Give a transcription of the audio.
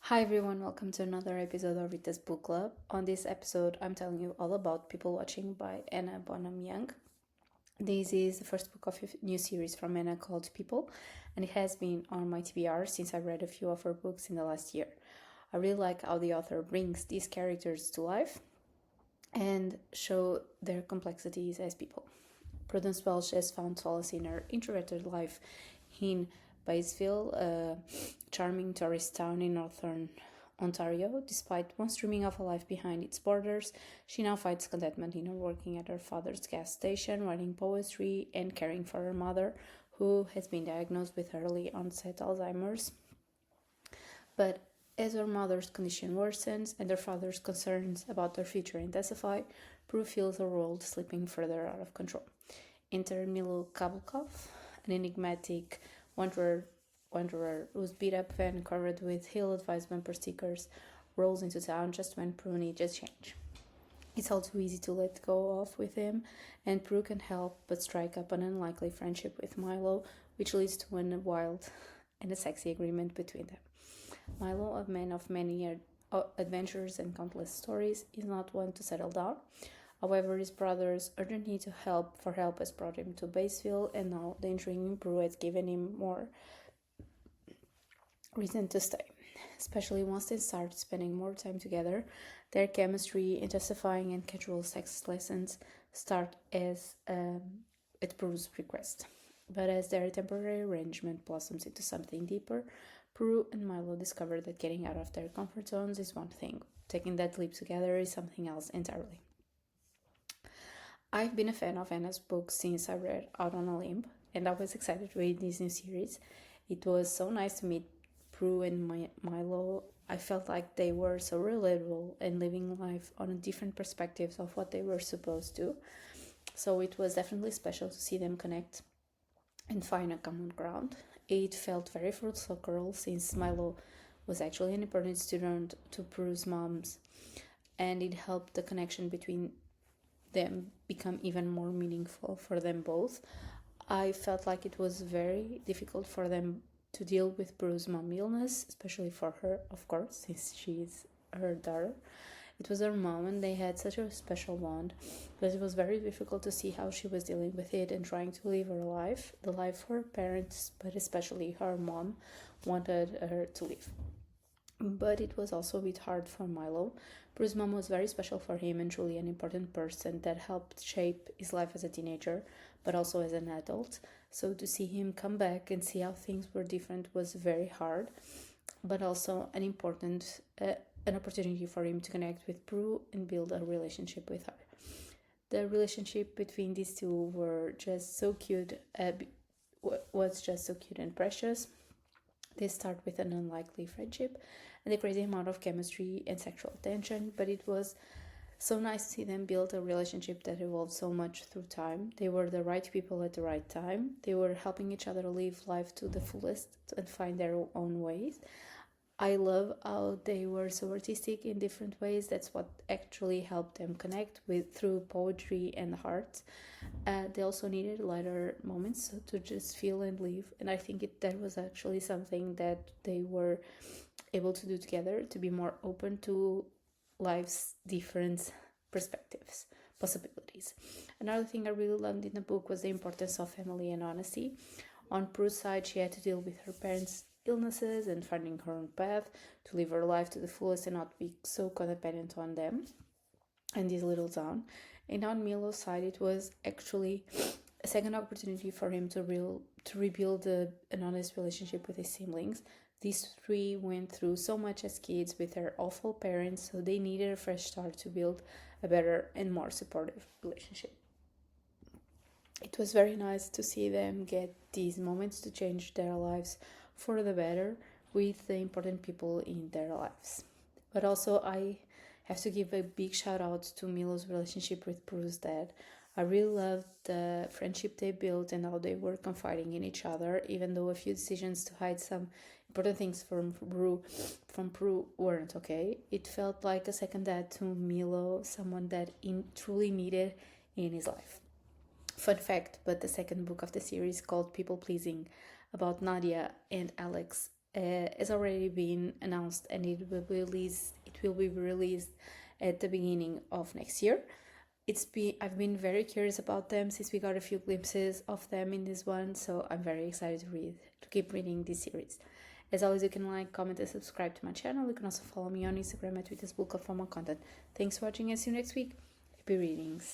Hi everyone, welcome to another episode of Rita's Book Club. On this episode, I'm telling you all about People Watching by Hannah Bonam-Young. This is the first book of a new series from Hannah called People, and it has been on my TBR since I read a few of her books in the last year. I really like how the author brings these characters to life and show their complexities as people. Prudence Welch has found solace in her introverted life in Batesville, a charming tourist town in northern Ontario. Despite once dreaming of a life behind its borders, she now finds contentment in her working at her father's gas station, writing poetry, and caring for her mother, who has been diagnosed with early onset Alzheimer's. But as her mother's condition worsens and her father's concerns about her future intensify, Prue feels her world slipping further out of control. Enter Milo Kabulkov, an enigmatic wanderer whose beat-up van covered with ill-advised bumper stickers rolls into town just when Prue needs a change. It's all too easy to let go of with him, and Prue can't help but strike up an unlikely friendship with Milo, which leads to a wild and a sexy agreement between them. Milo, a man of many adventures and countless stories, is not one to settle down. However, his brother's urgent need for help has brought him to Batesville, and now the intriguing Prue has given him more reason to stay. Especially once they start spending more time together, their chemistry, intensifying, and casual sex lessons start as at Prue's request. But as their temporary arrangement blossoms into something deeper, Prue and Milo discover that getting out of their comfort zones is one thing, taking that leap together is something else entirely. I've been a fan of Anna's books since I read Out on a Limb, and I was excited to read this new series. It was so nice to meet Prue and Milo. I felt like they were so relatable and living life on different perspectives of what they were supposed to. So it was definitely special to see them connect and find a common ground. It felt very full circle since Milo was actually an important student to Prue's mom's, and it helped the connection between them become even more meaningful for them both. I felt like it was very difficult for them to deal with Prue's mom illness, especially for her, of course, since she's her daughter. It was her mom and they had such a special bond, but it was very difficult to see how she was dealing with it and trying to live her life, the life her parents, but especially her mom, wanted her to live. But it was also a bit hard for Milo. Prue's mom was very special for him and truly an important person that helped shape his life as a teenager, but also as an adult. So to see him come back and see how things were different was very hard, but also an opportunity for him to connect with Prue and build a relationship with her. The relationship between these two was just so cute and precious. They start with an unlikely friendship and a crazy amount of chemistry and sexual tension, but it was so nice to see them build a relationship that evolved so much through time. They were the right people at the right time. They were helping each other live life to the fullest and find their own ways. I love how they were so artistic in different ways. That's what actually helped them connect with through poetry and art. They also needed lighter moments to just feel and live, and I think that was actually something that they were able to do together, to be more open to life's different possibilities. Another thing I really loved in the book was the importance of family and honesty. On Prue's side, she had to deal with her parents' illnesses and finding her own path to live her life to the fullest and not be so codependent on them and this little town. And on Milo's side, it was actually a second opportunity for him to rebuild an honest relationship with his siblings. These three went through so much as kids with their awful parents, so they needed a fresh start to build a better and more supportive relationship. It was very nice to see them get these moments to change their lives for the better with the important people in their lives. But also I have to give a big shout out to Milo's relationship with Prue's dad. I really loved the friendship they built and how they were confiding in each other, even though a few decisions to hide some important things from Prue weren't okay. It felt like a second dad to Milo, someone that truly needed in his life. Fun fact, but the second book of the series, called People Pleasing, about Nadia and Alex, has already been announced, and it will be released at the beginning of next year. I've been very curious about them since we got a few glimpses of them in this one, so I'm very excited to keep reading this series. As always, you can like, comment, and subscribe to my channel. You can also follow me on Instagram at ritasbookclub for more content. Thanks for watching, and see you next week. Happy readings.